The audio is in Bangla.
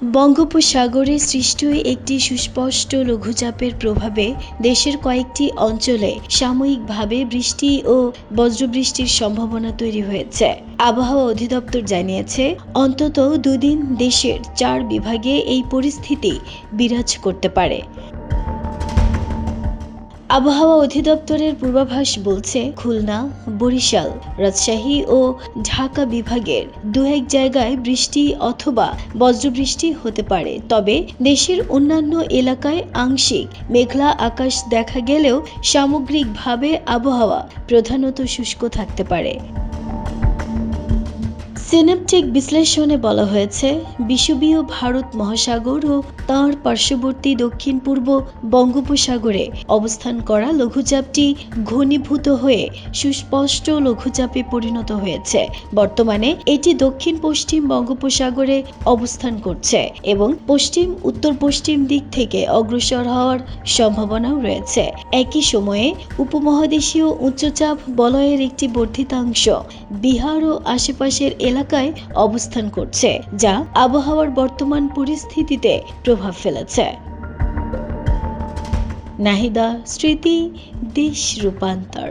বঙ্গোপসাগরে সৃষ্ট একটি সুস্পষ্ট লঘুচাপের প্রভাবে দেশের কয়েকটি অঞ্চলে সাময়িকভাবে বৃষ্টি ও বজ্রবৃষ্টির সম্ভাবনা তৈরি হয়েছে। আবহাওয়া অধিদপ্তর জানিয়েছে, অন্তত দুদিন দেশের 4 বিভাগে এই পরিস্থিতি বিরাজ করতে পারে। আবহাওয়া অধিদপ্তরের পূর্বাভাস বলছে, খুলনা, বরিশাল, রাজশাহী ও ঢাকা বিভাগের দু-এক জায়গায় বৃষ্টি অথবা বজ্রবৃষ্টি হতে পারে। তবে দেশের অন্যান্য এলাকায় আংশিক মেঘলা আকাশ দেখা গেলেও সামগ্রিকভাবে আবহাওয়া প্রধানত শুষ্ক থাকতে পারে। সিনেপটিক বিশ্লেষণে বলা হয়েছে, বিষুবীয় ভারত মহাসাগর ও তাঁর পার্শ্ববর্তী দক্ষিণ পূর্ব বঙ্গোপসাগরে অবস্থান করা লঘুচাপটি ঘনীভূত হয়ে সুস্পষ্ট লঘুচাপে পরিণত হয়েছে। বর্তমানে এটি দক্ষিণ পশ্চিম বঙ্গোপসাগরে অবস্থান করছে এবং পশ্চিম উত্তর পশ্চিম দিক থেকে অগ্রসর হওয়ার সম্ভাবনাও রয়েছে। একই সময়ে উপমহাদেশীয় উচ্চচাপ বলয়ের একটি বর্ধিতাংশ বিহার ও আশেপাশের এলাকায় অবস্থান করছে, যা আবহাওয়ার বর্তমান পরিস্থিতিতে প্রভাব ফেলেছে। নাহিদা স্মৃতি, দেশ রূপান্তর।